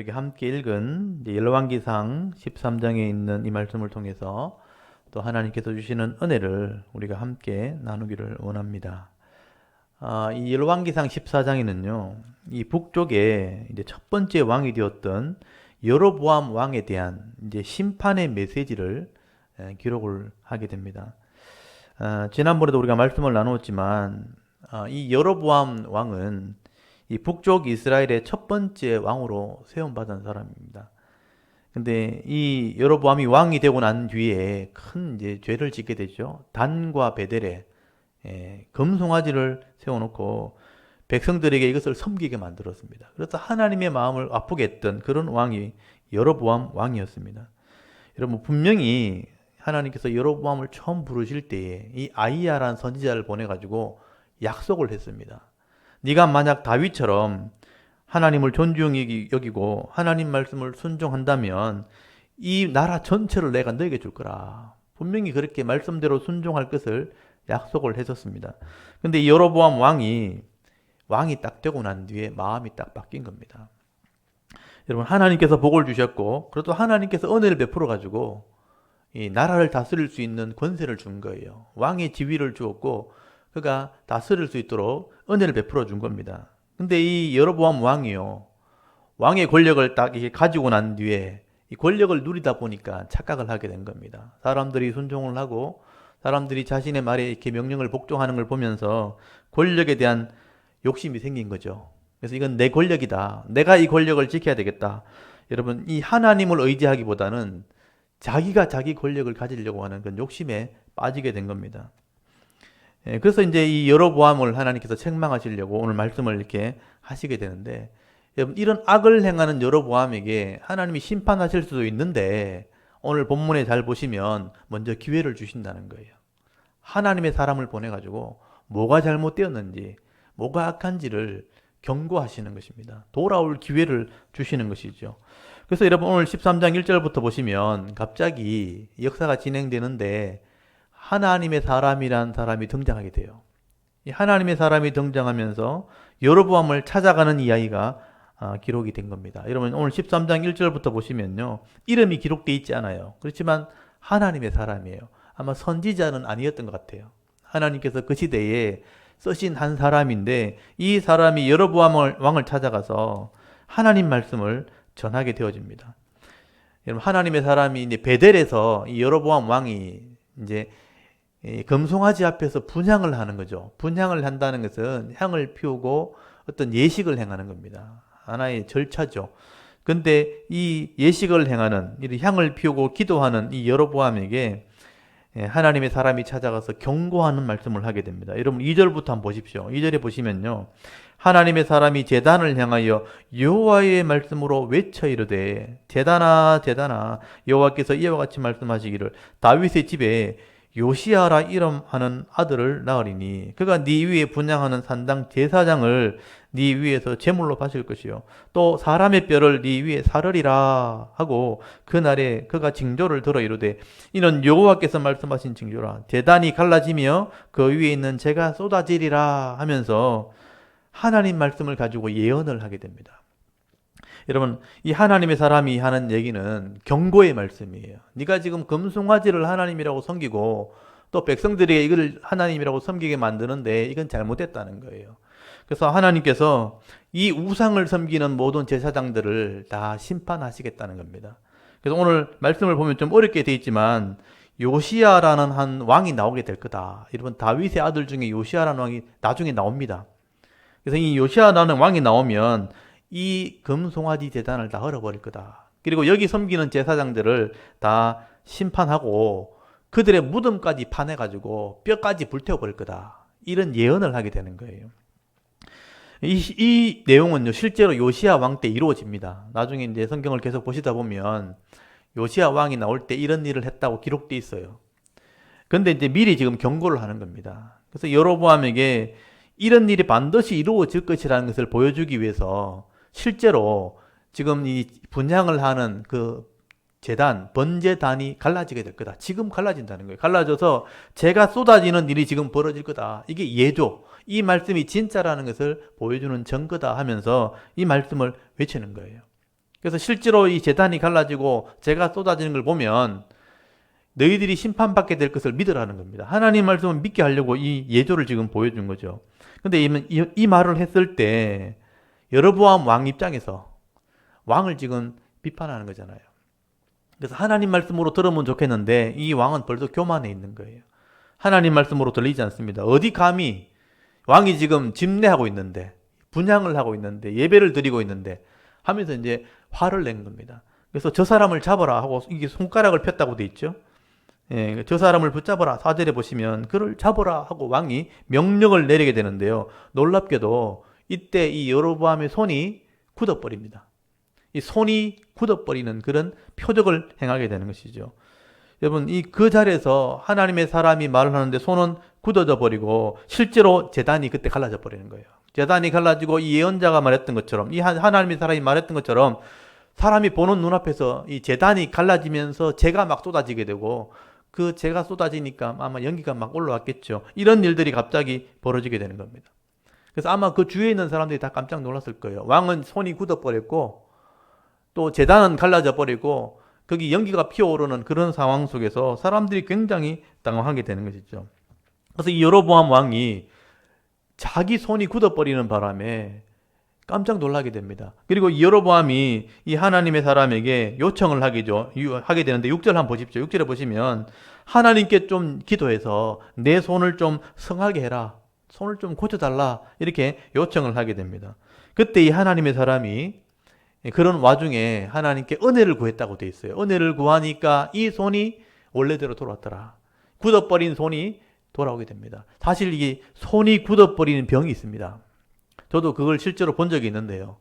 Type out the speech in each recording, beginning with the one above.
우리가 함께 읽은 열왕기상 13장에 있는 이 말씀을 통해서 또 하나님께서 주시는 은혜를 우리가 함께 나누기를 원합니다. 이 열왕기상 14장에는요, 이 북쪽에 이제 첫 번째 왕이 되었던 여로보암 왕에 대한 이제 심판의 메시지를 기록을 하게 됩니다. 지난번에도 우리가 말씀을 나누었지만, 이 여로보암 왕은 이 북쪽 이스라엘의 첫 번째 왕으로 세움받은 사람입니다. 근데 이 여로보암이 왕이 되고 난 뒤에 큰 이제 죄를 짓게 되죠. 단과 베델에 금송아지를 세워놓고 백성들에게 이것을 섬기게 만들었습니다. 그래서 하나님의 마음을 아프게 했던 그런 왕이 여로보암 왕이었습니다. 여러분, 분명히 하나님께서 여로보암을 처음 부르실 때에 이 아이야라는 선지자를 보내가지고 약속을 했습니다. 네가 만약 다윗처럼 하나님을 존중히 여기고 하나님 말씀을 순종한다면 이 나라 전체를 내가 너에게 줄 거라. 분명히 그렇게 말씀대로 순종할 것을 약속을 했었습니다. 근데 이 여로보암 왕이 딱 되고 난 뒤에 마음이 딱 바뀐 겁니다. 여러분, 하나님께서 복을 주셨고, 그래도 하나님께서 은혜를 베풀어 가지고 이 나라를 다스릴 수 있는 권세를 준 거예요. 왕의 지위를 주었고 그가 다스릴 수 있도록 은혜를 베풀어 준 겁니다. 근데 이 여로보암 왕이요, 왕의 권력을 딱 이렇게 가지고 난 뒤에 이 권력을 누리다 보니까 착각을 하게 된 겁니다. 사람들이 순종을 하고 사람들이 자신의 말에 이렇게 명령을 복종하는 걸 보면서 권력에 대한 욕심이 생긴 거죠. 그래서 이건 내 권력이다. 내가 이 권력을 지켜야 되겠다. 여러분, 이 하나님을 의지하기보다는 자기가 자기 권력을 가지려고 하는 그런 욕심에 빠지게 된 겁니다. 그래서 이제 이 여로보암을 하나님께서 책망하시려고 오늘 말씀을 이렇게 하시게 되는데, 여러분, 이런 악을 행하는 여로보암에게 하나님이 심판하실 수도 있는데 오늘 본문에 잘 보시면 먼저 기회를 주신다는 거예요. 하나님의 사람을 보내가지고 뭐가 잘못되었는지, 뭐가 악한지를 경고하시는 것입니다. 돌아올 기회를 주시는 것이죠. 그래서 여러분, 오늘 13장 1절부터 보시면 갑자기 역사가 진행되는데 하나님의 사람이란 사람이 등장하게 돼요. 이 하나님의 사람이 등장하면서 여로보암을 찾아가는 이야기가 기록이 된 겁니다. 여러분, 오늘 13장 1절부터 보시면요, 이름이 기록되어 있지 않아요. 그렇지만 하나님의 사람이에요. 아마 선지자는 아니었던 것 같아요. 하나님께서 그 시대에 쓰신 한 사람인데 이 사람이 여로보암 왕을 찾아가서 하나님 말씀을 전하게 되어집니다. 여러분, 하나님의 사람이 이제 베델에서 이 여로보암 왕이 이제 금송아지 앞에서 분향을 하는 거죠. 분향을 한다는 것은 향을 피우고 어떤 예식을 행하는 겁니다. 하나의 절차죠. 근데 이 예식을 행하는, 이 향을 피우고 기도하는 이 여로보암에게 하나님의 사람이 찾아가서 경고하는 말씀을 하게 됩니다. 여러분, 2절부터 한번 보십시오. 2절에 보시면요, 하나님의 사람이 제단을 향하여 여호와의 말씀으로 외쳐 이르되, 제단아 제단아, 여호와께서 이와 같이 말씀하시기를 다윗의 집에 요시아라 이름하는 아들을 낳으리니 그가 네 위에 분향하는 산당 제사장을 네 위에서 제물로 바칠 것이요 또 사람의 뼈를 네 위에 사르리라 하고 그날에 그가 징조를 들어 이르되 이는 여호와께서 말씀하신 징조라. 제단이 갈라지며 그 위에 있는 재가 쏟아지리라 하면서 하나님 말씀을 가지고 예언을 하게 됩니다. 여러분, 이 하나님의 사람이 하는 얘기는 경고의 말씀이에요. 네가 지금 금송아지를 하나님이라고 섬기고 또 백성들에게 이걸 하나님이라고 섬기게 만드는데 이건 잘못됐다는 거예요. 그래서 하나님께서 이 우상을 섬기는 모든 제사장들을 다 심판하시겠다는 겁니다. 그래서 오늘 말씀을 보면 좀 어렵게 돼 있지만 요시아라는 한 왕이 나오게 될 거다. 여러분, 다윗의 아들 중에 요시아라는 왕이 나중에 나옵니다. 그래서 이 요시아라는 왕이 나오면 이 금송아지 제단을 다 헐어버릴 거다. 그리고 여기 섬기는 제사장들을 다 심판하고 그들의 무덤까지 파내가지고 뼈까지 불태워버릴 거다. 이런 예언을 하게 되는 거예요. 이 내용은요, 실제로 요시아 왕 때 이루어집니다. 나중에 이제 성경을 계속 보시다 보면 요시아 왕이 나올 때 이런 일을 했다고 기록되어 있어요. 근데 이제 미리 지금 경고를 하는 겁니다. 그래서 여로보암에게 이런 일이 반드시 이루어질 것이라는 것을 보여주기 위해서 실제로 지금 이 분향을 하는 그 제단, 번제단이 갈라지게 될 거다. 지금 갈라진다는 거예요. 갈라져서 재가 쏟아지는 일이 지금 벌어질 거다. 이게 예조, 이 말씀이 진짜라는 것을 보여주는 증거다 하면서 이 말씀을 외치는 거예요. 그래서 실제로 이 재단이 갈라지고 재가 쏟아지는 걸 보면 너희들이 심판받게 될 것을 믿으라는 겁니다. 하나님 말씀을 믿게 하려고 이 예조를 지금 보여준 거죠. 근데 이 말을 했을 때 여로보암 왕 입장에서 왕을 지금 비판하는 거잖아요. 그래서 하나님 말씀으로 들으면 좋겠는데 이 왕은 벌써 교만해 있는 거예요. 하나님 말씀으로 들리지 않습니다. 어디 감히 왕이 지금 집례하고 있는데 분향을 하고 있는데 예배를 드리고 있는데 하면서 이제 화를 낸 겁니다. 그래서 저 사람을 잡아라 하고 이게 손가락을 폈다고 돼 있죠. 예, 저 사람을 붙잡아라. 4절에 보시면 그를 잡아라 하고 왕이 명령을 내리게 되는데요. 놀랍게도 이때 이 여로보암의 손이 굳어버립니다. 이 손이 굳어버리는 그런 표적을 행하게 되는 것이죠. 여러분, 그 자리에서 하나님의 사람이 말을 하는데 손은 굳어져 버리고 실제로 제단이 그때 갈라져 버리는 거예요. 제단이 갈라지고 이 예언자가 말했던 것처럼, 이 하나님의 사람이 말했던 것처럼 사람이 보는 눈앞에서 이 제단이 갈라지면서 재가 막 쏟아지게 되고 그 재가 쏟아지니까 아마 연기가 막 올라왔겠죠. 이런 일들이 갑자기 벌어지게 되는 겁니다. 그래서 아마 그 주위에 있는 사람들이 다 깜짝 놀랐을 거예요. 왕은 손이 굳어버렸고 또 제단은 갈라져 버리고 거기 연기가 피어오르는 그런 상황 속에서 사람들이 굉장히 당황하게 되는 것이죠. 그래서 이 여로보암 왕이 자기 손이 굳어버리는 바람에 깜짝 놀라게 됩니다. 그리고 이 여로보암이 이 하나님의 사람에게 요청을 하게 되는데 6절 한번 보십시오. 6절에 보시면 하나님께 좀 기도해서 내 손을 좀 성하게 해라. 손을 좀 고쳐달라. 이렇게 요청을 하게 됩니다. 그때 이 하나님의 사람이 그런 와중에 하나님께 은혜를 구했다고 돼 있어요. 은혜를 구하니까 이 손이 원래대로 돌아왔더라. 굳어버린 손이 돌아오게 됩니다. 사실 이게 손이 굳어버리는 병이 있습니다. 저도 그걸 실제로 본 적이 있는데요.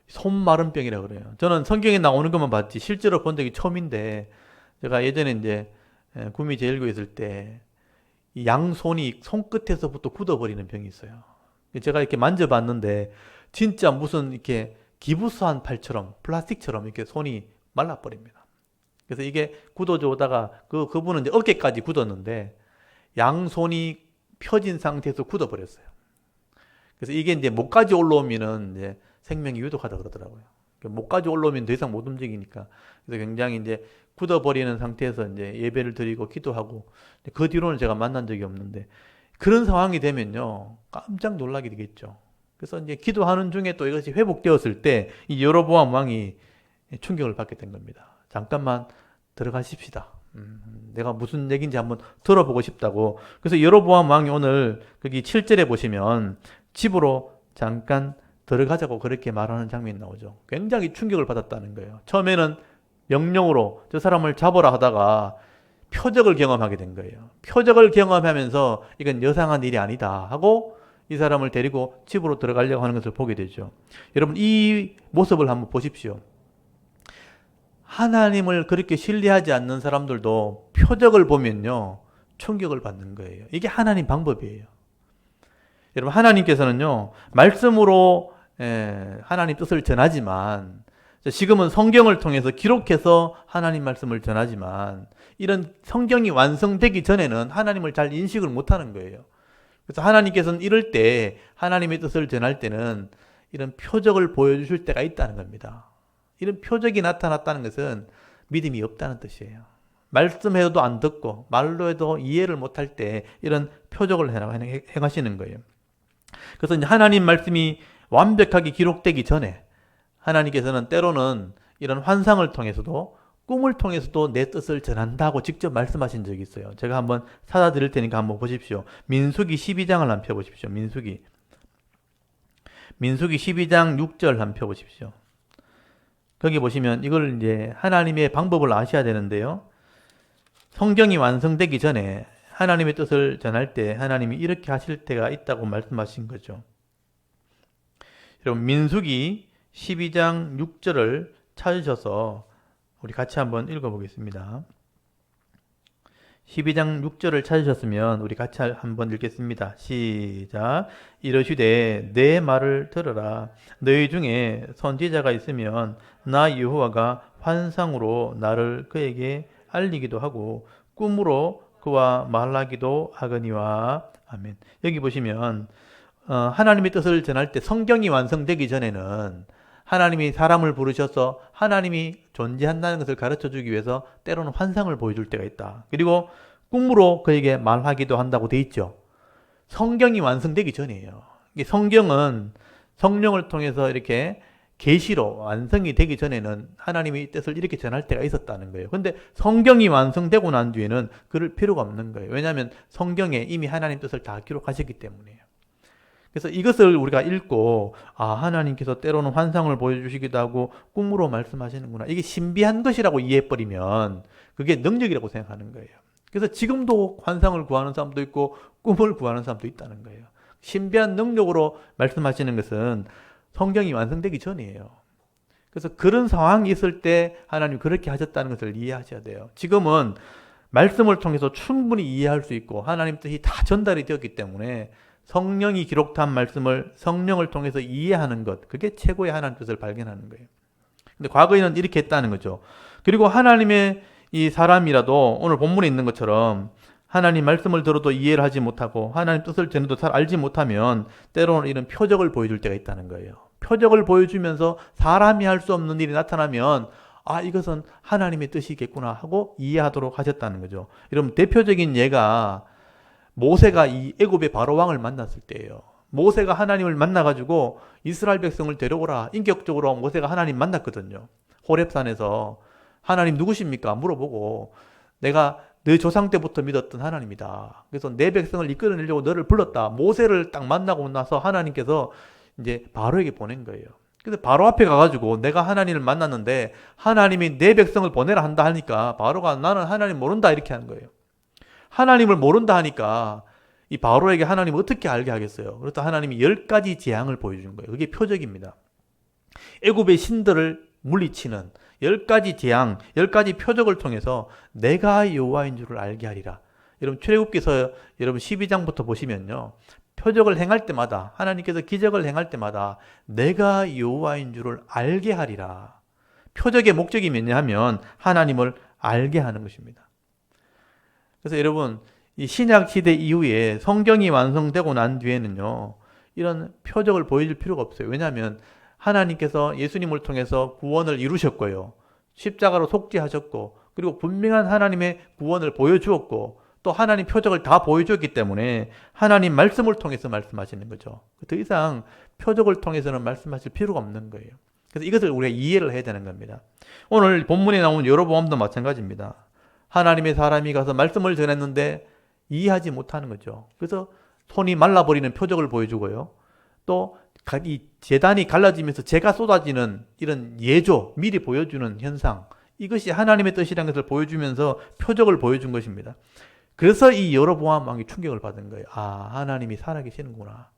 손마름병이라고 그래요. 저는 성경에 나오는 것만 봤지 실제로 본 적이 처음인데 제가 예전에 이제 구미 제1교에 있을 때 양손이 손끝에서부터 굳어버리는 병이 있어요. 제가 이렇게 만져봤는데 진짜 무슨 이렇게 기부스한 팔처럼 플라스틱처럼 이렇게 손이 말라버립니다. 그래서 이게 굳어져 오다가 그분은 이제 어깨까지 굳었는데 양손이 펴진 상태에서 굳어버렸어요. 그래서 이게 이제 목까지 올라오면은 이제 생명이 유독하다 그러더라고요. 목까지 올라오면 더 이상 못 움직이니까. 그래서 굉장히 이제 굳어버리는 상태에서 이제 예배를 드리고 기도하고 그 뒤로는 제가 만난 적이 없는데 그런 상황이 되면요 깜짝 놀라게 되겠죠. 그래서 이제 기도하는 중에 또 이것이 회복되었을 때 이 여로보암 왕이 충격을 받게 된 겁니다. 잠깐만 들어가십시다. 내가 무슨 얘기인지 한번 들어보고 싶다고. 그래서 여로보암 왕이 오늘 거기 7절에 보시면 집으로 잠깐 들어가자고 그렇게 말하는 장면이 나오죠. 굉장히 충격을 받았다는 거예요. 처음에는 명령으로 저 사람을 잡으라 하다가 표적을 경험하게 된 거예요. 표적을 경험하면서 이건 여상한 일이 아니다 하고 이 사람을 데리고 집으로 들어가려고 하는 것을 보게 되죠. 여러분 이 모습을 한번 보십시오. 하나님을 그렇게 신뢰하지 않는 사람들도 표적을 보면요 충격을 받는 거예요. 이게 하나님 방법이에요. 여러분 하나님께서는요 말씀으로 하나님 뜻을 전하지만 지금은 성경을 통해서 기록해서 하나님 말씀을 전하지만 이런 성경이 완성되기 전에는 하나님을 잘 인식을 못하는 거예요. 그래서 하나님께서는 이럴 때 하나님의 뜻을 전할 때는 이런 표적을 보여주실 때가 있다는 겁니다. 이런 표적이 나타났다는 것은 믿음이 없다는 뜻이에요. 말씀해도 안 듣고 말로 해도 이해를 못할 때 이런 표적을 행하시는 거예요. 그래서 이제 하나님 말씀이 완벽하게 기록되기 전에 하나님께서는 때로는 이런 환상을 통해서도 꿈을 통해서도 내 뜻을 전한다고 직접 말씀하신 적이 있어요. 제가 한번 사다 드릴 테니까 한번 보십시오. 민수기 12장을 한번 펴보십시오. 민수기 12장 6절 한번 펴보십시오. 거기 보시면 이걸 이제 하나님의 방법을 아셔야 되는데요. 성경이 완성되기 전에 하나님의 뜻을 전할 때 하나님이 이렇게 하실 때가 있다고 말씀하신 거죠. 여러분 민수기 12장 6절을 찾으셔서 우리 같이 한번 읽어보겠습니다. 12장 6절을 찾으셨으면 우리 같이 한번 읽겠습니다. 시작. 이러시되 내 말을 들으라. 너희 중에 선지자가 있으면 나 여호와가 환상으로 나를 그에게 알리기도 하고 꿈으로 그와 말하기도 하거니와. 아멘. 여기 보시면 하나님의 뜻을 전할 때 성경이 완성되기 전에는 하나님이 사람을 부르셔서 하나님이 존재한다는 것을 가르쳐 주기 위해서 때로는 환상을 보여줄 때가 있다. 그리고 꿈으로 그에게 말하기도 한다고 돼 있죠. 성경이 완성되기 전이에요. 성경은 성령을 통해서 이렇게 계시로 완성이 되기 전에는 하나님의 뜻을 이렇게 전할 때가 있었다는 거예요. 근데 성경이 완성되고 난 뒤에는 그럴 필요가 없는 거예요. 왜냐하면 성경에 이미 하나님 뜻을 다 기록하셨기 때문이에요. 그래서 이것을 우리가 읽고 하나님께서 때로는 환상을 보여주시기도 하고 꿈으로 말씀하시는구나. 이게 신비한 것이라고 이해해버리면 그게 능력이라고 생각하는 거예요. 그래서 지금도 환상을 구하는 사람도 있고 꿈을 구하는 사람도 있다는 거예요. 신비한 능력으로 말씀하시는 것은 성경이 완성되기 전이에요. 그래서 그런 상황이 있을 때 하나님 그렇게 하셨다는 것을 이해하셔야 돼요. 지금은 말씀을 통해서 충분히 이해할 수 있고 하나님 뜻이 다 전달이 되었기 때문에 성령이 기록한 말씀을 성령을 통해서 이해하는 것, 그게 최고의 하나님 뜻을 발견하는 거예요. 근데 과거에는 이렇게 했다는 거죠. 그리고 하나님의 이 사람이라도 오늘 본문에 있는 것처럼 하나님 말씀을 들어도 이해를 하지 못하고 하나님 뜻을 전해도 잘 알지 못하면 때로는 이런 표적을 보여줄 때가 있다는 거예요. 표적을 보여주면서 사람이 할 수 없는 일이 나타나면 이것은 하나님의 뜻이겠구나 하고 이해하도록 하셨다는 거죠. 여러분, 대표적인 예가 모세가 이 애굽의 바로 왕을 만났을 때예요. 모세가 하나님을 만나가지고 이스라엘 백성을 데려오라. 인격적으로 모세가 하나님 만났거든요. 호렙산에서 하나님 누구십니까? 물어보고 내가 너 조상 때부터 믿었던 하나님이다. 그래서 내 백성을 이끌어내려고 너를 불렀다. 모세를 딱 만나고 나서 하나님께서 이제 바로에게 보낸 거예요. 그래서 바로 앞에 가가지고 내가 하나님을 만났는데 하나님이 내 백성을 보내라 한다 하니까 바로가 나는 하나님 모른다 이렇게 하는 거예요. 하나님을 모른다 하니까 이 바로에게 하나님 어떻게 알게 하겠어요? 그래서 하나님이 10가지 재앙을 보여준 거예요. 그게 표적입니다. 애굽의 신들을 물리치는 10가지 재앙, 10가지 표적을 통해서 내가 여호와인 줄을 알게 하리라. 여러분 출애굽기서 여러분 12장부터 보시면요. 표적을 행할 때마다 하나님께서 기적을 행할 때마다 내가 여호와인 줄을 알게 하리라. 표적의 목적이 뭐냐면 하나님을 알게 하는 것입니다. 그래서 여러분 이 신약 시대 이후에 성경이 완성되고 난 뒤에는요. 이런 표적을 보여줄 필요가 없어요. 왜냐하면 하나님께서 예수님을 통해서 구원을 이루셨고요. 십자가로 속죄하셨고 그리고 분명한 하나님의 구원을 보여주었고 또 하나님 표적을 다 보여주었기 때문에 하나님 말씀을 통해서 말씀하시는 거죠. 더 이상 표적을 통해서는 말씀하실 필요가 없는 거예요. 그래서 이것을 우리가 이해를 해야 되는 겁니다. 오늘 본문에 나온 여로보암도 마찬가지입니다. 하나님의 사람이 가서 말씀을 전했는데 이해하지 못하는 거죠. 그래서 손이 말라버리는 표적을 보여주고요. 또 이 제단이 갈라지면서 재가 쏟아지는 이런 예조, 미리 보여주는 현상, 이것이 하나님의 뜻이라는 것을 보여주면서 표적을 보여준 것입니다. 그래서 이 여로보암 왕이 충격을 받은 거예요. 하나님이 살아계시는구나.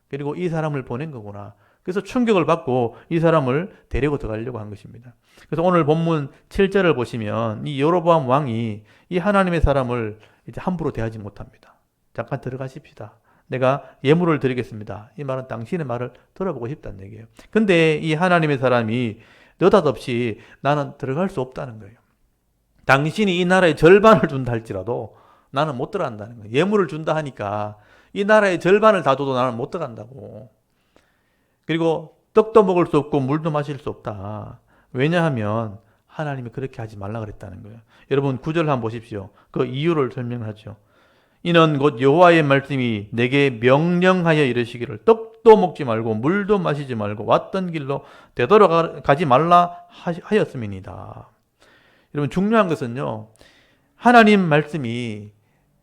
그리고 이 사람을 보낸 거구나. 그래서 충격을 받고 이 사람을 데리고 들어가려고 한 것입니다. 그래서 오늘 본문 7절을 보시면 이 여로보암 왕이 이 하나님의 사람을 이제 함부로 대하지 못합니다. 잠깐 들어가십시다. 내가 예물을 드리겠습니다. 이 말은 당신의 말을 들어보고 싶다는 얘기예요. 근데 이 하나님의 사람이 느닷없이 나는 들어갈 수 없다는 거예요. 당신이 이 나라의 절반을 준다 할지라도 나는 못 들어간다는 거예요. 예물을 준다 하니까 이 나라의 절반을 다 줘도 나는 못 들어간다고. 그리고 떡도 먹을 수 없고 물도 마실 수 없다. 왜냐하면 하나님이 그렇게 하지 말라 그랬다는 거예요. 여러분 9절 한번 보십시오. 그 이유를 설명하죠. 이는 곧 여호와의 말씀이 내게 명령하여 이르시기를 떡도 먹지 말고 물도 마시지 말고 왔던 길로 되돌아가지 말라 하였음이니이다. 여러분 중요한 것은요. 하나님 말씀이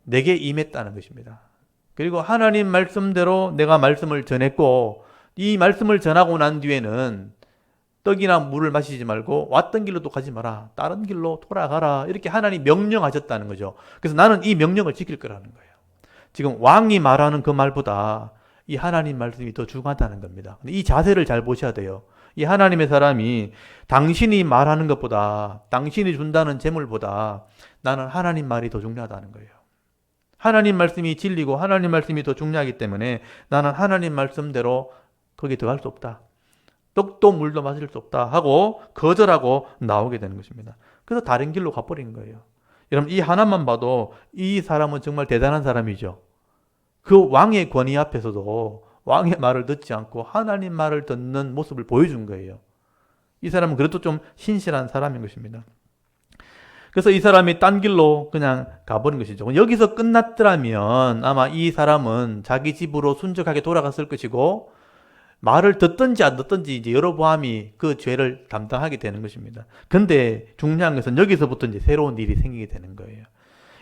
내게 임했다는 것입니다. 그리고 하나님 말씀대로 내가 말씀을 전했고 이 말씀을 전하고 난 뒤에는 떡이나 물을 마시지 말고 왔던 길로도 가지 마라. 다른 길로 돌아가라. 이렇게 하나님 명령하셨다는 거죠. 그래서 나는 이 명령을 지킬 거라는 거예요. 지금 왕이 말하는 그 말보다 이 하나님 말씀이 더 중요하다는 겁니다. 이 자세를 잘 보셔야 돼요. 이 하나님의 사람이 당신이 말하는 것보다 당신이 준다는 재물보다 나는 하나님 말이 더 중요하다는 거예요. 하나님 말씀이 진리고 하나님 말씀이 더 중요하기 때문에 나는 하나님 말씀대로 거기에 들어갈 수 없다. 떡도 물도 마실 수 없다 하고 거절하고 나오게 되는 것입니다. 그래서 다른 길로 가버린 거예요. 여러분 이 하나만 봐도 이 사람은 정말 대단한 사람이죠. 그 왕의 권위 앞에서도 왕의 말을 듣지 않고 하나님 말을 듣는 모습을 보여준 거예요. 이 사람은 그래도 좀 신실한 사람인 것입니다. 그래서 이 사람이 딴 길로 그냥 가버린 것이죠. 여기서 끝났더라면 아마 이 사람은 자기 집으로 순적하게 돌아갔을 것이고, 말을 듣든지 안 듣든지 이제 여로보암이 그 죄를 담당하게 되는 것입니다. 근데 중요한 것은 여기서부터 이제 새로운 일이 생기게 되는 거예요.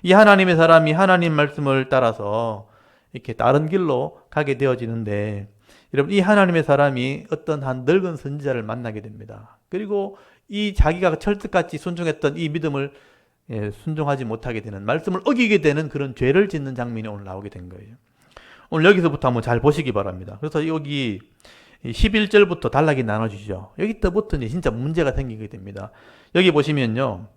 이 하나님의 사람이 하나님 말씀을 따라서 이렇게 다른 길로 가게 되어지는데, 여러분, 이 하나님의 사람이 어떤 한 늙은 선지자를 만나게 됩니다. 그리고 이 자기가 철석같이 순종했던 이 믿음을 순종하지 못하게 되는, 말씀을 어기게 되는 그런 죄를 짓는 장면이 오늘 나오게 된 거예요. 오늘 여기서부터 한번 잘 보시기 바랍니다. 그래서 여기 11절부터 단락이 나눠지죠. 여기 때부터 진짜 문제가 생기게 됩니다. 여기 보시면요,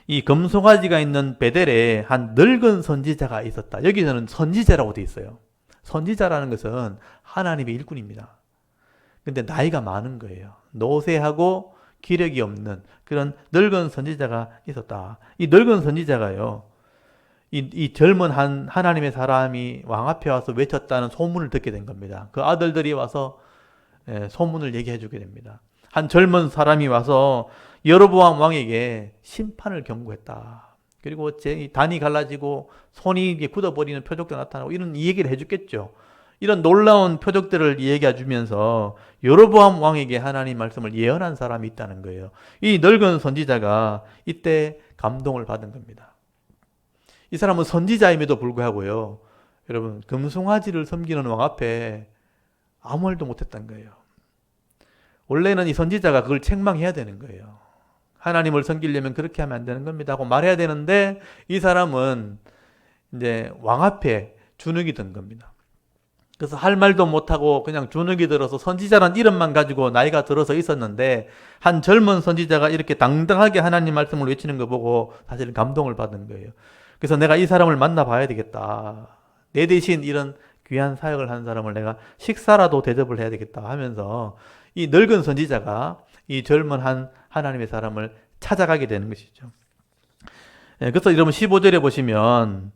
이 금송아지가 있는 베델에 한 늙은 선지자가 있었다. 여기서는 선지자라고 되어 있어요. 선지자라는 것은 하나님의 일꾼입니다. 근데 나이가 많은 거예요. 노쇠하고 기력이 없는 그런 늙은 선지자가 있었다. 이 늙은 선지자가요, 이 젊은 한 하나님의 사람이 왕 앞에 와서 외쳤다는 소문을 듣게 된 겁니다. 그 아들들이 와서 소문을 얘기해 주게 됩니다. 한 젊은 사람이 와서 여로보암 왕에게 심판을 경고했다. 그리고 제 단이 갈라지고 손이 굳어버리는 표적도 나타나고 이런 얘기를 해줬겠죠. 이런 놀라운 표적들을 얘기해 주면서 여로보암 왕에게 하나님 말씀을 예언한 사람이 있다는 거예요. 이 늙은 선지자가 이때 감동을 받은 겁니다. 이 사람은 선지자임에도 불구하고요, 여러분, 금송아지를 섬기는 왕 앞에 아무 말도 못했던 거예요. 원래는 이 선지자가 그걸 책망해야 되는 거예요. 하나님을 섬기려면 그렇게 하면 안 되는 겁니다 하고 말해야 되는데, 이 사람은 이제 왕 앞에 주눅이 든 겁니다. 그래서 할 말도 못하고 그냥 주눅이 들어서, 선지자란 이름만 가지고 나이가 들어서 있었는데 한 젊은 선지자가 이렇게 당당하게 하나님 말씀을 외치는 거 보고 사실은 감동을 받은 거예요. 그래서 내가 이 사람을 만나봐야 되겠다. 내 대신 이런 귀한 사역을 한 사람을 내가 식사라도 대접을 해야 되겠다 하면서 이 늙은 선지자가 이 젊은 한 하나님의 사람을 찾아가게 되는 것이죠. 그래서 여러분 15절에 보시면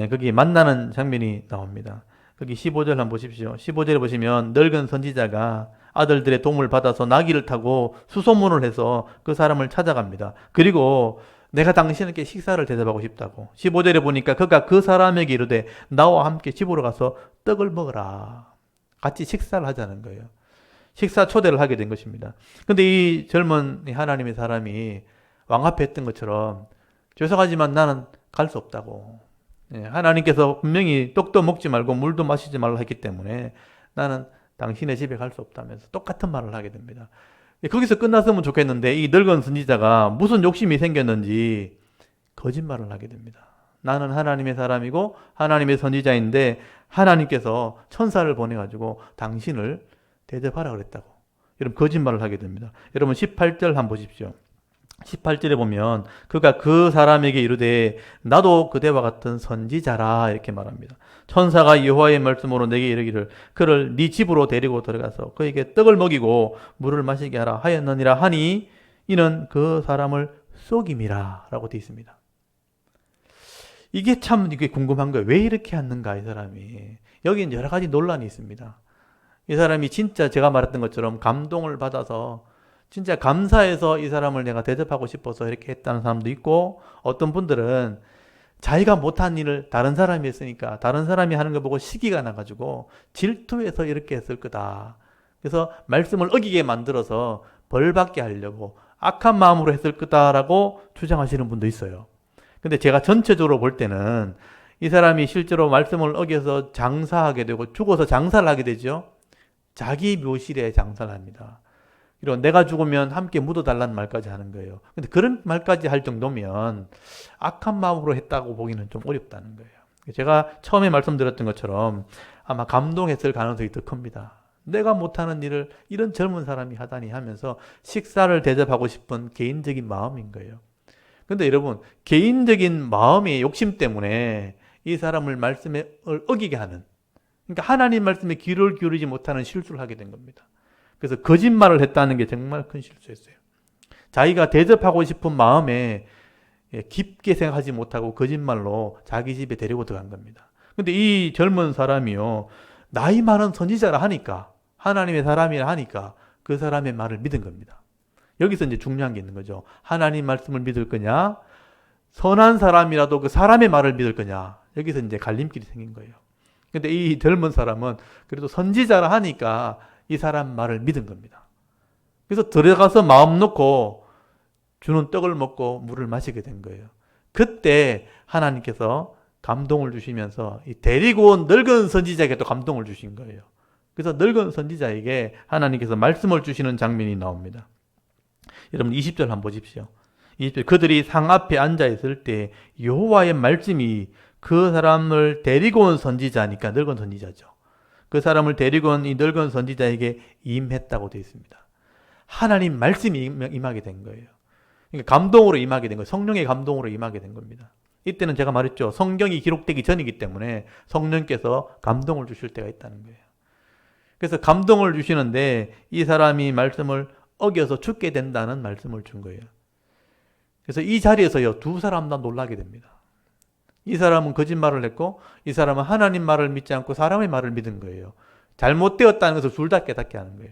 거기 만나는 장면이 나옵니다. 거기 15절 한번 보십시오. 15절에 보시면 늙은 선지자가 아들들의 도움을 받아서 나귀를 타고 수소문을 해서 그 사람을 찾아갑니다. 그리고 내가 당신에게 식사를 대접하고 싶다고. 15절에 보니까 그가 그 사람에게 이르되 나와 함께 집으로 가서 떡을 먹으라. 같이 식사를 하자는 거예요. 식사 초대를 하게 된 것입니다. 근데 이 젊은 하나님의 사람이 왕 앞에 했던 것처럼 죄송하지만 나는 갈 수 없다고. 하나님께서 분명히 떡도 먹지 말고 물도 마시지 말라 했기 때문에 나는 당신의 집에 갈 수 없다면서 똑같은 말을 하게 됩니다. 거기서 끝났으면 좋겠는데 이 늙은 선지자가 무슨 욕심이 생겼는지 거짓말을 하게 됩니다. 나는 하나님의 사람이고 하나님의 선지자인데 하나님께서 천사를 보내가지고 당신을 대접하라 그랬다고. 여러분, 거짓말을 하게 됩니다. 여러분 18절 한번 보십시오. 18절에 보면 그가 그 사람에게 이르되 나도 그대와 같은 선지자라 이렇게 말합니다. 천사가 여호와의 말씀으로 내게 이르기를 그를 네 집으로 데리고 들어가서 그에게 떡을 먹이고 물을 마시게 하라 하였느니라 하니 이는 그 사람을 속임이라 라고 되어 있습니다. 이게 참 이게 궁금한 거예요. 왜 이렇게 했는가 이 사람이. 여기는 여러 가지 논란이 있습니다. 이 사람이 진짜 제가 말했던 것처럼 감동을 받아서 진짜 감사해서 이 사람을 내가 대접하고 싶어서 이렇게 했다는 사람도 있고, 어떤 분들은 자기가 못한 일을 다른 사람이 했으니까 다른 사람이 하는 거 보고 시기가 나가지고 질투해서 이렇게 했을 거다. 그래서 말씀을 어기게 만들어서 벌받게 하려고 악한 마음으로 했을 거다라고 주장하시는 분도 있어요. 근데 제가 전체적으로 볼 때는 이 사람이 실제로 말씀을 어겨서 장사하게 되고 죽어서 장사를 하게 되죠. 자기 묘실에 장사를 합니다. 그리고 내가 죽으면 함께 묻어달라는 말까지 하는 거예요. 근데 그런 말까지 할 정도면 악한 마음으로 했다고 보기는 좀 어렵다는 거예요. 제가 처음에 말씀드렸던 것처럼 아마 감동했을 가능성이 더 큽니다. 내가 못하는 일을 이런 젊은 사람이 하다니 하면서 식사를 대접하고 싶은 개인적인 마음인 거예요. 근데 여러분, 개인적인 마음의 욕심 때문에 이 사람을 말씀에 어기게 하는, 그러니까 하나님 말씀에 귀를 기울이지 못하는 실수를 하게 된 겁니다. 그래서 거짓말을 했다는 게 정말 큰 실수였어요. 자기가 대접하고 싶은 마음에 깊게 생각하지 못하고 거짓말로 자기 집에 데리고 들어간 겁니다. 근데 이 젊은 사람이요, 나이 많은 선지자라 하니까, 하나님의 사람이라 하니까 그 사람의 말을 믿은 겁니다. 여기서 이제 중요한 게 있는 거죠. 하나님 말씀을 믿을 거냐? 선한 사람이라도 그 사람의 말을 믿을 거냐? 여기서 이제 갈림길이 생긴 거예요. 근데 이 젊은 사람은 그래도 선지자라 하니까 이 사람 말을 믿은 겁니다. 그래서 들어가서 마음 놓고 주는 떡을 먹고 물을 마시게 된 거예요. 그때 하나님께서 감동을 주시면서 이 데리고 온 늙은 선지자에게 또 감동을 주신 거예요. 그래서 늙은 선지자에게 하나님께서 말씀을 주시는 장면이 나옵니다. 여러분 20절 한번 보십시오. 20절 그들이 상 앞에 앉아 있을 때 여호와의 말씀이 그 사람을 데리고 온 선지자니까 늙은 선지자죠. 그 사람을 데리고 온 이 늙은 선지자에게 임했다고 되어 있습니다. 하나님 말씀이 임하게 된 거예요. 그러니까 감동으로 임하게 된 거예요. 성령의 감동으로 임하게 된 겁니다. 이때는 제가 말했죠. 성경이 기록되기 전이기 때문에 성령께서 감동을 주실 때가 있다는 거예요. 그래서 감동을 주시는데 이 사람이 말씀을 어겨서 죽게 된다는 말씀을 준 거예요. 그래서 이 자리에서요, 두 사람 다 놀라게 됩니다. 이 사람은 거짓말을 했고 이 사람은 하나님 말을 믿지 않고 사람의 말을 믿은 거예요. 잘못되었다는 것을 둘 다 깨닫게 하는 거예요.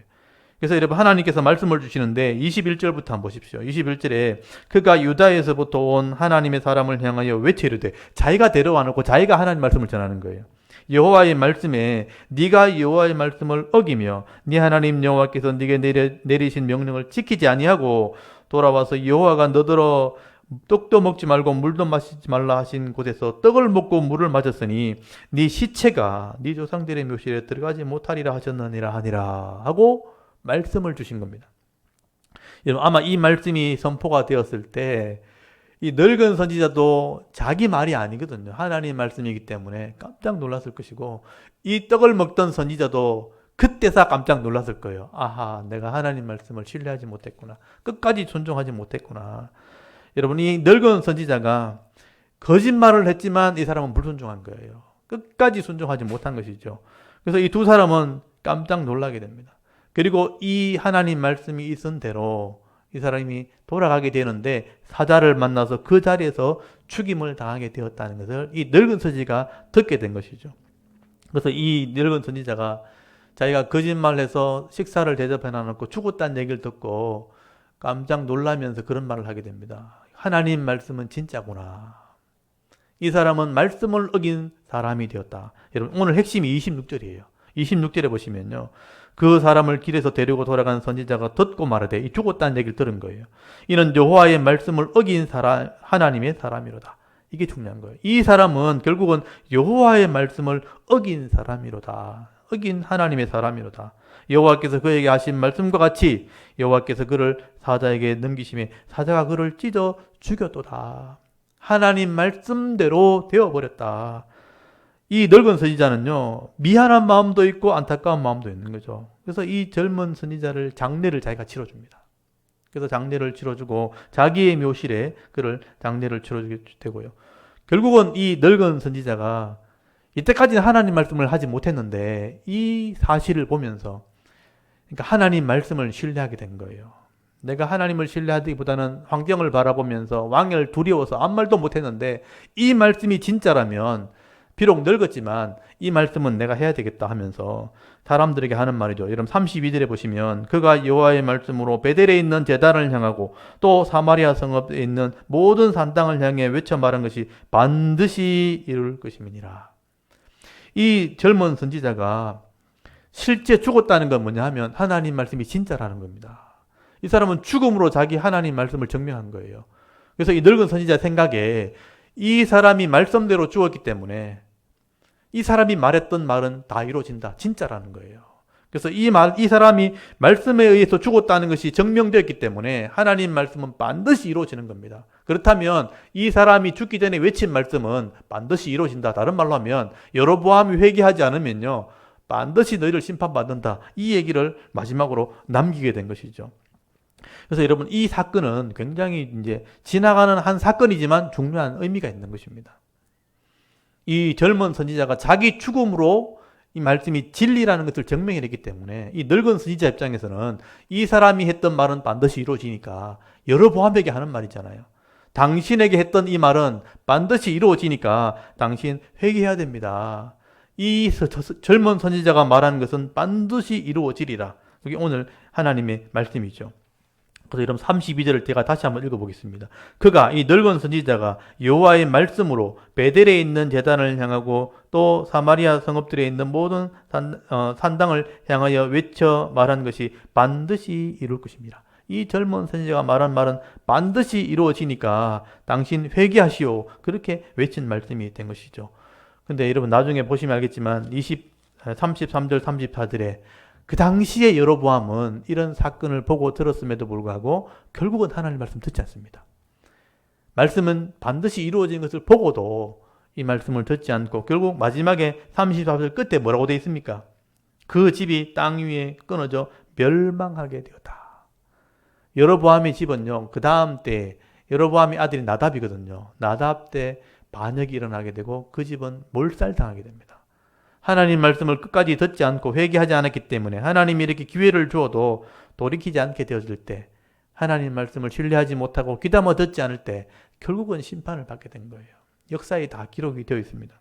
그래서 여러분 하나님께서 말씀을 주시는데 21절부터 한번 보십시오. 21절에 그가 유다에서부터 온 하나님의 사람을 향하여 외치르되 자기가 데려와 놓고 자기가 하나님 말씀을 전하는 거예요. 여호와의 말씀에 네가 여호와의 말씀을 어기며 네 하나님 여호와께서 네게 내리신 명령을 지키지 아니하고 돌아와서 여호와가 너더러 떡도 먹지 말고 물도 마시지 말라 하신 곳에서 떡을 먹고 물을 마셨으니 네 시체가 네 조상들의 묘실에 들어가지 못하리라 하셨느니라 하니라 하고 말씀을 주신 겁니다. 여러분 아마 이 말씀이 선포가 되었을 때 이 늙은 선지자도 자기 말이 아니거든요. 하나님 말씀이기 때문에 깜짝 놀랐을 것이고 이 떡을 먹던 선지자도 그때서 깜짝 놀랐을 거예요. 아하, 내가 하나님 말씀을 신뢰하지 못했구나. 끝까지 존중하지 못했구나. 여러분 이 늙은 선지자가 거짓말을 했지만 이 사람은 불순종한 거예요. 끝까지 순종하지 못한 것이죠. 그래서 이 두 사람은 깜짝 놀라게 됩니다. 그리고 이 하나님 말씀이 있은 대로 이 사람이 돌아가게 되는데 사자를 만나서 그 자리에서 죽임을 당하게 되었다는 것을 이 늙은 선지자가 듣게 된 것이죠. 그래서 이 늙은 선지자가 자기가 거짓말해서 식사를 대접해 놔놓고 죽었다는 얘기를 듣고 깜짝 놀라면서 그런 말을 하게 됩니다. 하나님 말씀은 진짜구나. 이 사람은 말씀을 어긴 사람이 되었다. 여러분 오늘 핵심이 26절이에요. 26절에 보시면요. 그 사람을 길에서 데리고 돌아간 선지자가 듣고 말하되 이 죽었다는 얘기를 들은 거예요. 이는 여호와의 말씀을 어긴 사람 하나님의 사람이로다. 이게 중요한 거예요. 이 사람은 결국은 여호와의 말씀을 어긴 사람이로다. 어긴 하나님의 사람이로다. 여호와께서 그에게 하신 말씀과 같이 여호와께서 그를 사자에게 넘기심에 사자가 그를 찢어 죽였도다. 하나님 말씀대로 되어버렸다. 이 늙은 선지자는요, 미안한 마음도 있고 안타까운 마음도 있는 거죠. 그래서 이 젊은 선지자를 장례를 자기가 치러줍니다. 그래서 장례를 치러주고 자기의 묘실에 그를 장례를 치러주게 되고요. 결국은 이 늙은 선지자가 이때까지는 하나님 말씀을 하지 못했는데 이 사실을 보면서 그러니까 하나님 말씀을 신뢰하게 된 거예요. 내가 하나님을 신뢰하기보다는 환경을 바라보면서 왕을 두려워서 아무 말도 못했는데 이 말씀이 진짜라면 비록 늙었지만 이 말씀은 내가 해야 되겠다 하면서 사람들에게 하는 말이죠. 여러분 32절에 보시면 그가 여호와의 말씀으로 베델에 있는 제단을 향하고 또 사마리아 성읍에 있는 모든 산당을 향해 외쳐 말한 것이 반드시 이룰 것임이니라. 이 젊은 선지자가 실제 죽었다는 건 뭐냐 하면 하나님 말씀이 진짜라는 겁니다. 이 사람은 죽음으로 자기 하나님 말씀을 증명한 거예요. 그래서 이 늙은 선지자 생각에 이 사람이 말씀대로 죽었기 때문에 이 사람이 말했던 말은 다 이루어진다. 진짜라는 거예요. 그래서 이 사람이 말씀에 의해서 죽었다는 것이 증명되었기 때문에 하나님 말씀은 반드시 이루어지는 겁니다. 그렇다면 이 사람이 죽기 전에 외친 말씀은 반드시 이루어진다. 다른 말로 하면 여로보암이 회개하지 않으면요, 반드시 너희를 심판받는다. 이 얘기를 마지막으로 남기게 된 것이죠. 그래서 여러분 이 사건은 굉장히 이제 지나가는 한 사건이지만 중요한 의미가 있는 것입니다. 이 젊은 선지자가 자기 죽음으로 이 말씀이 진리라는 것을 증명해냈기 때문에 이 늙은 선지자 입장에서는 이 사람이 했던 말은 반드시 이루어지니까 여로보암에게 하는 말이잖아요. 당신에게 했던 이 말은 반드시 이루어지니까 당신 회개해야 됩니다. 이 젊은 선지자가 말하는 것은 반드시 이루어지리라. 그게 오늘 하나님의 말씀이죠. 그래서 여러분 32절을 제가 다시 한번 읽어보겠습니다. 그가 이 늙은 선지자가 여호와의 말씀으로 베델에 있는 제단을 향하고 또 사마리아 성읍들에 있는 모든 산당을 향하여 외쳐 말한 것이 반드시 이룰 것입니다. 이 젊은 선지자가 말한 말은 반드시 이루어지니까 당신 회개하시오. 그렇게 외친 말씀이 된 것이죠. 근데 여러분 나중에 보시면 알겠지만 33절 34절에 그 당시에 여로보암은 이런 사건을 보고 들었음에도 불구하고 결국은 하나님 말씀 듣지 않습니다. 말씀은 반드시 이루어진 것을 보고도 이 말씀을 듣지 않고 결국 마지막에 34절 끝에 뭐라고 되어 있습니까? 그 집이 땅 위에 끊어져 멸망하게 되었다. 여로보암의 집은요, 그 다음 때 여로보암의 아들이 나답이거든요. 나답 때 반역이 일어나게 되고 그 집은 몰살당하게 됩니다. 하나님 말씀을 끝까지 듣지 않고 회개하지 않았기 때문에 하나님이 이렇게 기회를 주어도 돌이키지 않게 되었을 때, 하나님 말씀을 신뢰하지 못하고 귀담아 듣지 않을 때 결국은 심판을 받게 된 거예요. 역사에 다 기록이 되어 있습니다.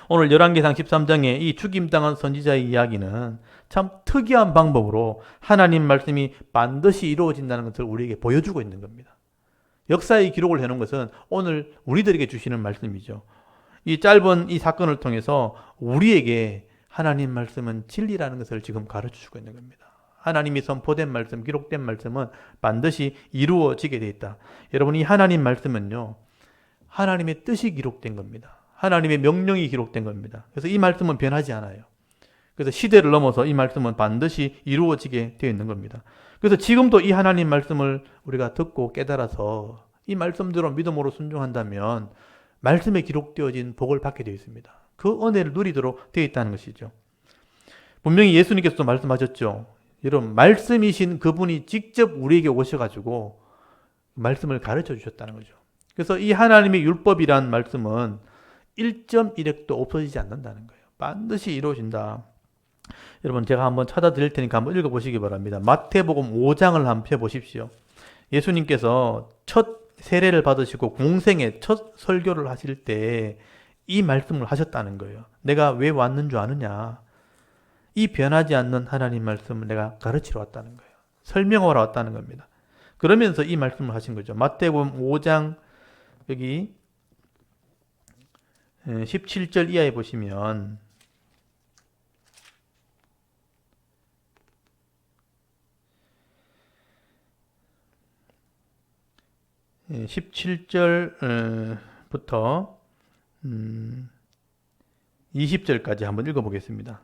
오늘 열왕기상 13장의 이 죽임당한 선지자의 이야기는 참 특이한 방법으로 하나님 말씀이 반드시 이루어진다는 것을 우리에게 보여주고 있는 겁니다. 역사의 기록을 해놓은 것은 오늘 우리들에게 주시는 말씀이죠. 이 짧은 이 사건을 통해서 우리에게 하나님 말씀은 진리라는 것을 지금 가르쳐주고 있는 겁니다. 하나님이 선포된 말씀, 기록된 말씀은 반드시 이루어지게 되어 있다. 여러분, 이 하나님 말씀은요, 하나님의 뜻이 기록된 겁니다. 하나님의 명령이 기록된 겁니다. 그래서 이 말씀은 변하지 않아요. 그래서 시대를 넘어서 이 말씀은 반드시 이루어지게 되어 있는 겁니다. 그래서 지금도 이 하나님 말씀을 우리가 듣고 깨달아서 이 말씀대로 믿음으로 순종한다면 말씀에 기록되어진 복을 받게 되어 있습니다. 그 은혜를 누리도록 되어 있다는 것이죠. 분명히 예수님께서도 말씀하셨죠. 여러분, 말씀이신 그분이 직접 우리에게 오셔가지고 말씀을 가르쳐 주셨다는 거죠. 그래서 이 하나님의 율법이란 말씀은 1.1핵도 없어지지 않는다는 거예요. 반드시 이루어진다. 여러분, 제가 한번 찾아드릴 테니까 한번 읽어보시기 바랍니다. 마태복음 5장을 한번 펴보십시오. 예수님께서 첫 세례를 받으시고 공생의 첫 설교를 하실 때 이 말씀을 하셨다는 거예요. 내가 왜 왔는 줄 아느냐? 이 변하지 않는 하나님 말씀을 내가 가르치러 왔다는 거예요. 설명하러 왔다는 겁니다. 그러면서 이 말씀을 하신 거죠. 마태복음 5장 여기 17절 이하에 보시면 17절부터 20절까지 한번 읽어보겠습니다.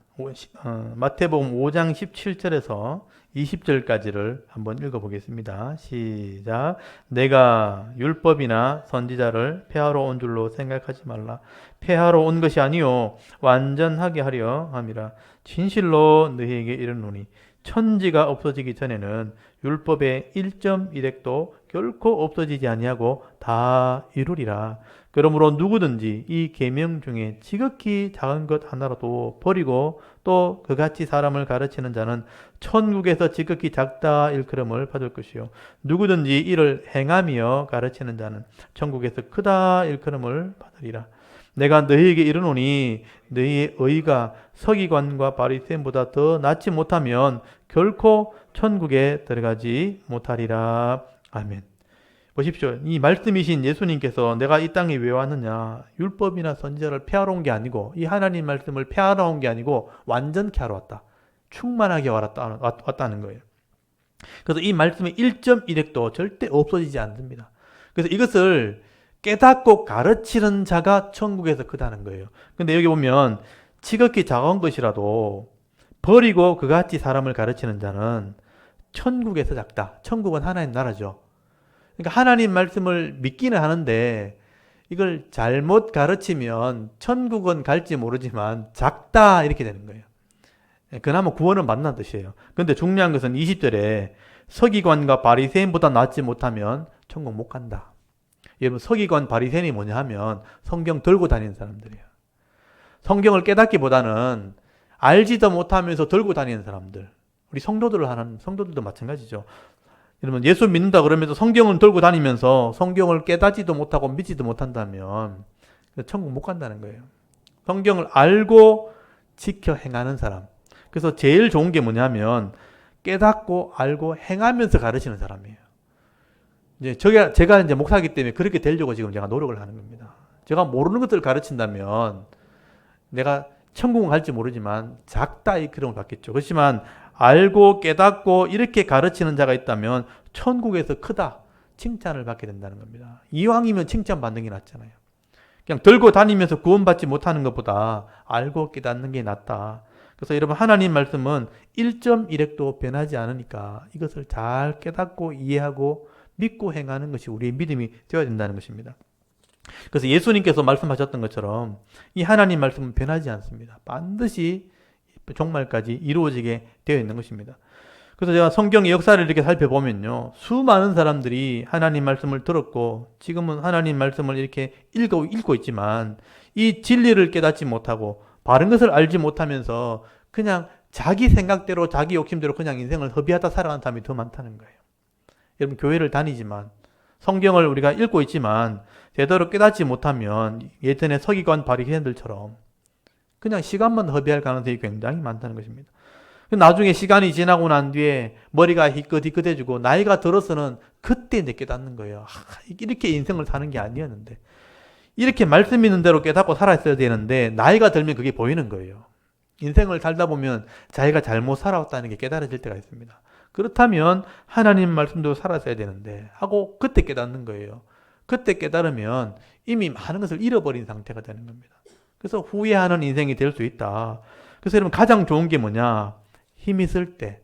마태복음 5장 17절에서 20절까지를 한번 읽어보겠습니다. 시작. 내가 율법이나 선지자를 폐하러 온 줄로 생각하지 말라. 폐하러 온 것이 아니요 완전하게 하려 함이라. 진실로 너희에게 이르노니 천지가 없어지기 전에는 율법의 1.1핵도 결코 없어지지 아니하고 다 이루리라. 그러므로 누구든지 이 계명 중에 지극히 작은 것 하나라도 버리고 또 그같이 사람을 가르치는 자는 천국에서 지극히 작다 일컬음을 받을 것이요 누구든지 이를 행하며 가르치는 자는 천국에서 크다 일컬음을 받으리라. 내가 너희에게 이르노니 너희의 의가 서기관과 바리새인보다 더 낫지 못하면 결코 천국에 들어가지 못하리라. 아멘. 보십시오. 이 말씀이신 예수님께서 내가 이 땅에 왜 왔느냐? 율법이나 선지자를 폐하러 온 게 아니고 이 하나님 말씀을 폐하러 온 게 아니고 완전케 하러 왔다. 충만하게 왔다는 거예요. 그래서 이 말씀의 1.1핵도 절대 없어지지 않습니다. 그래서 이것을 깨닫고 가르치는 자가 천국에서 크다는 거예요. 근데 여기 보면 지극히 작은 것이라도 버리고 그같이 사람을 가르치는 자는 천국에서 작다. 천국은 하나님 나라죠. 그러니까 하나님 말씀을 믿기는 하는데 이걸 잘못 가르치면 천국은 갈지 모르지만 작다 이렇게 되는 거예요. 그나마 구원은 받는 뜻이에요. 그런데 중요한 것은 20절에 서기관과 바리새인보다 낫지 못하면 천국 못 간다. 여러분, 서기관 바리새인이 뭐냐 하면 성경 들고 다니는 사람들이에요. 성경을 깨닫기보다는 알지도 못하면서 들고 다니는 사람들. 우리 성도들도 마찬가지죠. 여러분, 예수 믿는다 그러면서 성경을 들고 다니면서 성경을 깨닫지도 못하고 믿지도 못한다면 천국 못 간다는 거예요. 성경을 알고 지켜 행하는 사람. 그래서 제일 좋은 게 뭐냐면 깨닫고 알고 행하면서 가르치는 사람이에요. 이제 제가 이제 목사이기 때문에 그렇게 되려고 지금 제가 노력을 하는 겁니다. 제가 모르는 것들을 가르친다면 내가 천국은 갈지 모르지만 작다 이 그름을 받겠죠. 그렇지만 알고 깨닫고 이렇게 가르치는 자가 있다면 천국에서 크다 칭찬을 받게 된다는 겁니다. 이왕이면 칭찬받는 게 낫잖아요. 그냥 들고 다니면서 구원받지 못하는 것보다 알고 깨닫는 게 낫다. 그래서 여러분 하나님 말씀은 1.1핵도 변하지 않으니까 이것을 잘 깨닫고 이해하고 믿고 행하는 것이 우리의 믿음이 되어야 된다는 것입니다. 그래서 예수님께서 말씀하셨던 것처럼 이 하나님 말씀은 변하지 않습니다. 반드시 종말까지 이루어지게 되어 있는 것입니다. 그래서 제가 성경의 역사를 이렇게 살펴보면요. 수많은 사람들이 하나님 말씀을 들었고 지금은 하나님 말씀을 이렇게 읽고 있지만 이 진리를 깨닫지 못하고 바른 것을 알지 못하면서 그냥 자기 생각대로 자기 욕심대로 그냥 인생을 허비하다 살아가는 사람이 더 많다는 거예요. 여러분 교회를 다니지만 성경을 우리가 읽고 있지만 제대로 깨닫지 못하면 예전에 서기관 바리새인들처럼 그냥 시간만 허비할 가능성이 굉장히 많다는 것입니다. 나중에 시간이 지나고 난 뒤에 머리가 희끗희끗해지고 나이가 들어서는 그때 이제 깨닫는 거예요. 이렇게 인생을 사는 게 아니었는데 이렇게 말씀 있는 대로 깨닫고 살았어야 되는데 나이가 들면 그게 보이는 거예요. 인생을 살다 보면 자기가 잘못 살아왔다는 게 깨달아질 때가 있습니다. 그렇다면 하나님 말씀대로 살았어야 되는데 하고 그때 깨닫는 거예요. 그때 깨달으면 이미 많은 것을 잃어버린 상태가 되는 겁니다. 그래서 후회하는 인생이 될 수 있다. 그래서 여러분 가장 좋은 게 뭐냐? 힘 있을 때,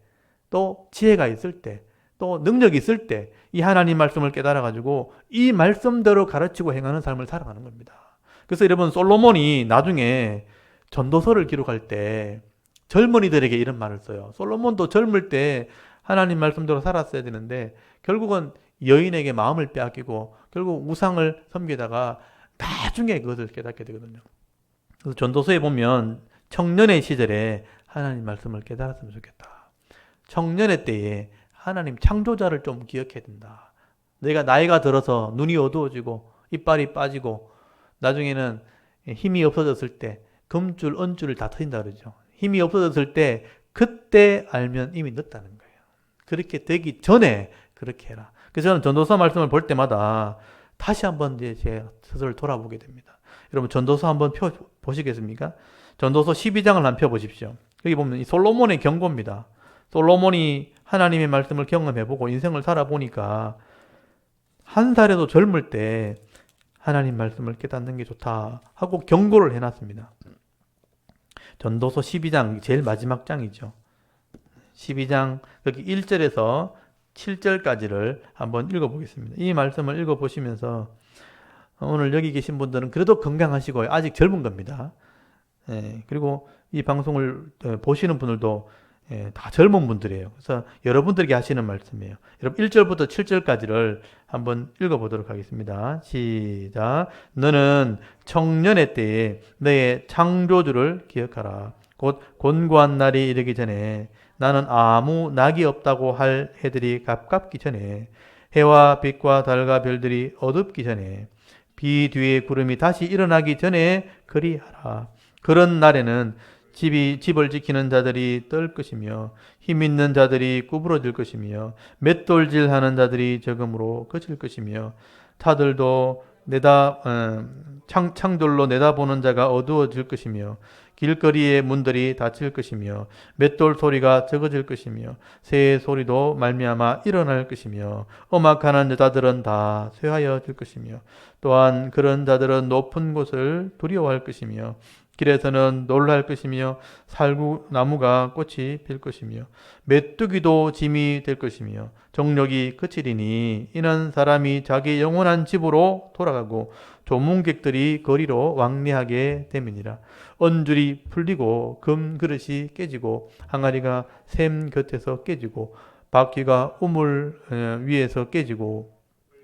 또 지혜가 있을 때, 또 능력이 있을 때 이 하나님 말씀을 깨달아가지고 이 말씀대로 가르치고 행하는 삶을 살아가는 겁니다. 그래서 여러분 솔로몬이 나중에 전도서를 기록할 때 젊은이들에게 이런 말을 써요. 솔로몬도 젊을 때 하나님 말씀대로 살았어야 되는데 결국은 여인에게 마음을 빼앗기고 결국 우상을 섬기다가 나중에 그것을 깨닫게 되거든요. 그래서 전도서에 보면 청년의 시절에 하나님 말씀을 깨달았으면 좋겠다. 청년의 때에 하나님 창조자를 좀 기억해야 된다. 내가 나이가 들어서 눈이 어두워지고 이빨이 빠지고 나중에는 힘이 없어졌을 때 금줄, 은줄을 다 터진다 그러죠. 힘이 없어졌을 때 그때 알면 이미 늦다는 거예요. 그렇게 되기 전에 그렇게 해라. 그래서 저는 전도서 말씀을 볼 때마다 다시 한번 이제 제 스스로를 돌아보게 됩니다. 여러분 전도서 한번 보시겠습니까? 전도서 12장을 한번 펴보십시오. 여기 보면 이 솔로몬의 경고입니다. 솔로몬이 하나님의 말씀을 경험해보고 인생을 살아보니까 한 살에도 젊을 때 하나님 말씀을 깨닫는 게 좋다 하고 경고를 해놨습니다. 전도서 12장 제일 마지막 장이죠. 12장 여기 1절에서 7절까지를 한번 읽어보겠습니다. 이 말씀을 읽어보시면서 오늘 여기 계신 분들은 그래도 건강하시고 아직 젊은 겁니다. 그리고 이 방송을 보시는 분들도 다 젊은 분들이에요. 그래서 여러분들에게 하시는 말씀이에요. 여러분 1절부터 7절까지를 한번 읽어보도록 하겠습니다. 시작. 너는 청년의 때에 너의 창조주를 기억하라. 곧 곤고한 날이 이르기 전에 나는 아무 낙이 없다고 할 해들이 가깝기 전에 해와 빛과 달과 별들이 어둡기 전에 비 뒤에 구름이 다시 일어나기 전에 그리하라. 그런 날에는 집을 지키는 자들이 떨 것이며 힘 있는 자들이 구부러질 것이며 맷돌질하는 자들이 적음으로 그칠 것이며 타들도 창돌로 내다보는 자가 어두워질 것이며 길거리의 문들이 닫힐 것이며 맷돌 소리가 적어질 것이며 새의 소리도 말미암아 일어날 것이며 음악하는 여자들은 다 쇠하여질 것이며 또한 그런 자들은 높은 곳을 두려워할 것이며 길에서는 놀랄 것이며 살구나무가 꽃이 필 것이며 메뚜기도 짐이 될 것이며 정력이 그치리니 이는 사람이 자기 영원한 집으로 돌아가고 조문객들이 거리로 왕래하게 됨이니라. 언줄이 풀리고 금 그릇이 깨지고 항아리가 샘 곁에서 깨지고 바퀴가 우물 위에서 깨지고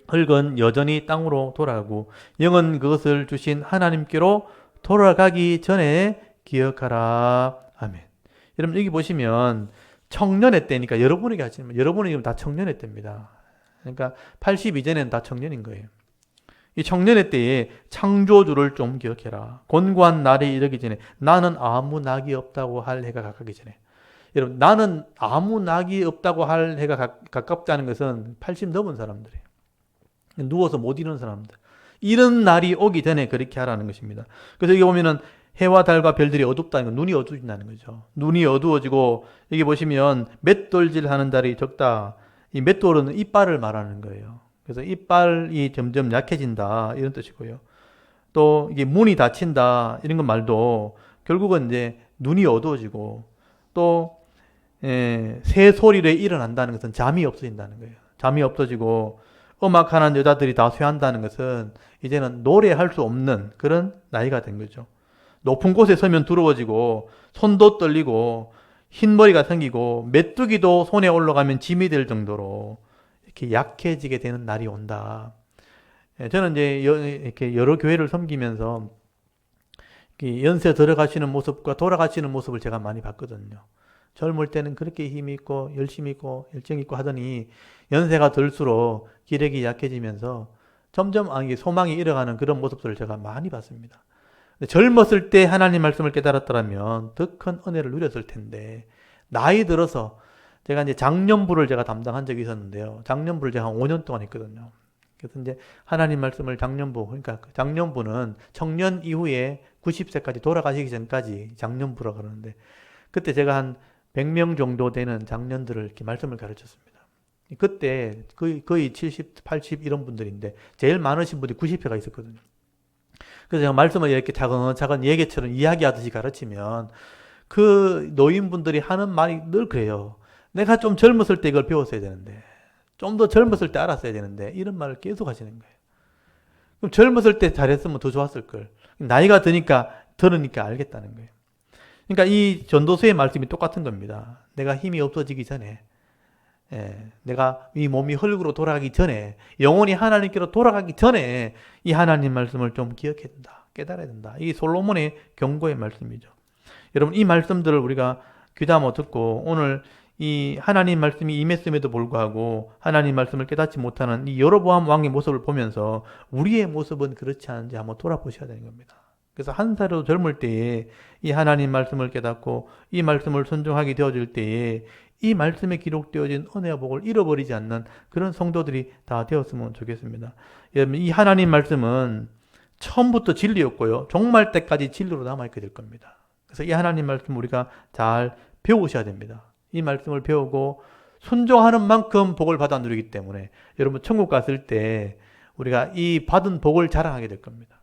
흙은 여전히 땅으로 돌아가고 영은 그것을 주신 하나님께로 돌아가기 전에 기억하라. 아멘. 여러분 여기 보시면 청년의 때니까 여러분에게 하시면 여러분이 다 청년의 때입니다. 그러니까 80 이전에는 다 청년인 거예요. 이 청년의 때에 창조주를 좀 기억해라. 곤고한 날이 이르기 전에 나는 아무 낙이 없다고 할 해가 가까기 전에. 여러분, 나는 아무 낙이 없다고 할 해가 가깝다는 것은 80 넘은 사람들이에요. 누워서 못 이루는 사람들. 이런 날이 오기 전에 그렇게 하라는 것입니다. 그래서 여기 보면은 해와 달과 별들이 어둡다는 건 눈이 어두워진다는 거죠. 눈이 어두워지고 여기 보시면 맷돌질 하는 달이 적다. 이 맷돌은 이빨을 말하는 거예요. 그래서 이빨이 점점 약해진다 이런 뜻이고요. 또 이게 문이 닫힌다 이런 것 말도 결국은 이제 눈이 어두워지고 또 새 소리로 일어난다는 것은 잠이 없어진다는 거예요. 잠이 없어지고 음악하는 여자들이 다 쇠한다는 것은 이제는 노래할 수 없는 그런 나이가 된 거죠. 높은 곳에 서면 두려워지고 손도 떨리고 흰머리가 생기고 메뚜기도 손에 올라가면 짐이 될 정도로 이렇게 약해지게 되는 날이 온다. 저는 이제 이렇게 여러 교회를 섬기면서 연세 들어가시는 모습과 돌아가시는 모습을 제가 많이 봤거든요. 젊을 때는 그렇게 힘이 있고 열심히 있고 열정이 있고 하더니 연세가 들수록 기력이 약해지면서 점점 소망이 잃어가는 그런 모습들을 제가 많이 봤습니다. 젊었을 때 하나님 말씀을 깨달았더라면 더 큰 은혜를 누렸을 텐데 나이 들어서 제가 이제 장년부를 제가 담당한 적이 있었는데요. 장년부를 제가 한 5년 동안 했거든요. 그래서 이제 하나님 말씀을 장년부, 그러니까 장년부는 청년 이후에 90세까지 돌아가시기 전까지 장년부라 그러는데 그때 제가 한 100명 정도 되는 장년들을 이렇게 말씀을 가르쳤습니다. 그때 거의 70, 80 이런 분들인데 제일 많으신 분이 90세가 있었거든요. 그래서 제가 말씀을 이렇게 차근차근 얘기처럼 이야기하듯이 가르치면 그 노인분들이 하는 말이 늘 그래요. 내가 좀 젊었을 때 이걸 배웠어야 되는데, 좀 더 젊었을 때 알았어야 되는데, 이런 말을 계속 하시는 거예요. 그럼 젊었을 때 잘했으면 더 좋았을 걸. 나이가 들으니까 알겠다는 거예요. 그러니까 이 전도서의 말씀이 똑같은 겁니다. 내가 힘이 없어지기 전에, 내가 이 몸이 흙으로 돌아가기 전에, 영혼이 하나님께로 돌아가기 전에 이 하나님 말씀을 좀 기억해야 된다. 깨달아야 된다. 이 솔로몬의 경고의 말씀이죠. 여러분, 이 말씀들을 우리가 귀담아 듣고 오늘 이 하나님 말씀이 임했음에도 불구하고 하나님 말씀을 깨닫지 못하는 이 여로보암 왕의 모습을 보면서 우리의 모습은 그렇지 않은지 한번 돌아보셔야 되는 겁니다. 그래서 한 살도 젊을 때에 이 하나님 말씀을 깨닫고 이 말씀을 순종하게 되어질 때에 이 말씀에 기록되어진 은혜와 복을 잃어버리지 않는 그런 성도들이 다 되었으면 좋겠습니다. 여러분, 이 하나님 말씀은 처음부터 진리였고요. 종말 때까지 진리로 남아있게 될 겁니다. 그래서 이 하나님 말씀 우리가 잘 배우셔야 됩니다. 이 말씀을 배우고 순종하는 만큼 복을 받아 누리기 때문에 여러분 천국 갔을 때 우리가 이 받은 복을 자랑하게 될 겁니다.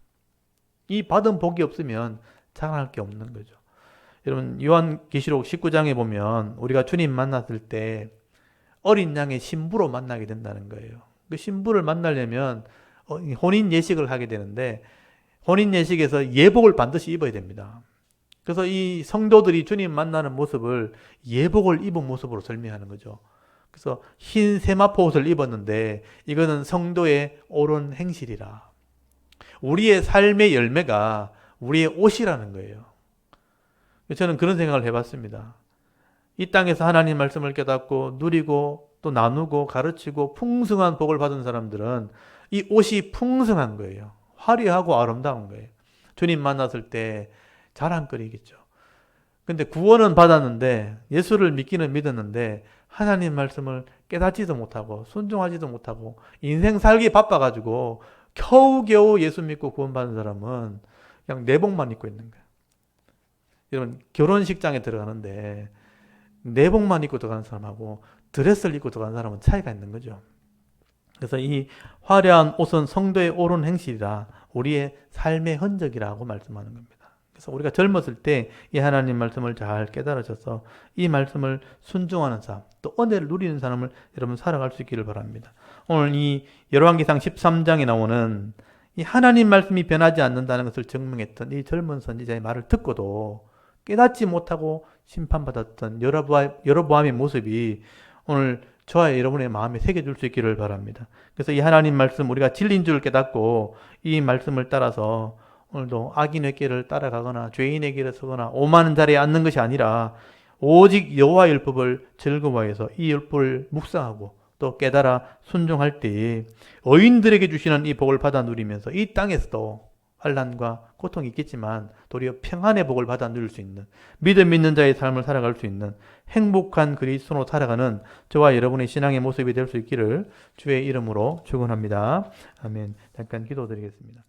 이 받은 복이 없으면 자랑할 게 없는 거죠. 여러분 요한계시록 19장에 보면 우리가 주님 만났을 때 어린 양의 신부로 만나게 된다는 거예요. 그 신부를 만나려면 혼인 예식을 하게 되는데 혼인 예식에서 예복을 반드시 입어야 됩니다. 그래서 이 성도들이 주님 만나는 모습을 예복을 입은 모습으로 설명하는 거죠. 그래서 흰 세마포 옷을 입었는데 이거는 성도의 옳은 행실이라. 우리의 삶의 열매가 우리의 옷이라는 거예요. 저는 그런 생각을 해봤습니다. 이 땅에서 하나님 말씀을 깨닫고 누리고 또 나누고 가르치고 풍성한 복을 받은 사람들은 이 옷이 풍성한 거예요. 화려하고 아름다운 거예요. 주님 만났을 때 자랑거리겠죠. 근데 구원은 받았는데 예수를 믿기는 믿었는데 하나님 말씀을 깨닫지도 못하고 순종하지도 못하고 인생 살기 바빠가지고 겨우겨우 예수 믿고 구원받은 사람은 그냥 내복만 입고 있는 거예요. 여러분 결혼식장에 들어가는데 내복만 입고 들어가는 사람하고 드레스를 입고 들어가는 사람은 차이가 있는 거죠. 그래서 이 화려한 옷은 성도의 옳은 행실이라 우리의 삶의 흔적이라고 말씀하는 겁니다. 그래서 우리가 젊었을 때 이 하나님 말씀을 잘 깨달으셔서 이 말씀을 순종하는 삶, 또 은혜를 누리는 삶을 여러분 살아갈 수 있기를 바랍니다. 오늘 이 열왕기상 13장에 나오는 이 하나님 말씀이 변하지 않는다는 것을 증명했던 이 젊은 선지자의 말을 듣고도 깨닫지 못하고 심판받았던 여로보암의 모습이 오늘 저와 여러분의 마음에 새겨줄 수 있기를 바랍니다. 그래서 이 하나님 말씀 우리가 진리인 줄 깨닫고 이 말씀을 따라서 오늘도 악인의 길을 따라가거나 죄인의 길을 서거나 오만한 자리에 앉는 것이 아니라 오직 여호와의 율법을 즐거워해서 이 율법을 묵상하고 또 깨달아 순종할 때에 의인들에게 주시는 이 복을 받아 누리면서 이 땅에서도 환난과 고통이 있겠지만 도리어 평안의 복을 받아 누릴 수 있는 믿음 있는 자의 삶을 살아갈 수 있는 행복한 그리스도로 살아가는 저와 여러분의 신앙의 모습이 될 수 있기를 주의 이름으로 축원합니다. 아멘. 잠깐 기도드리겠습니다.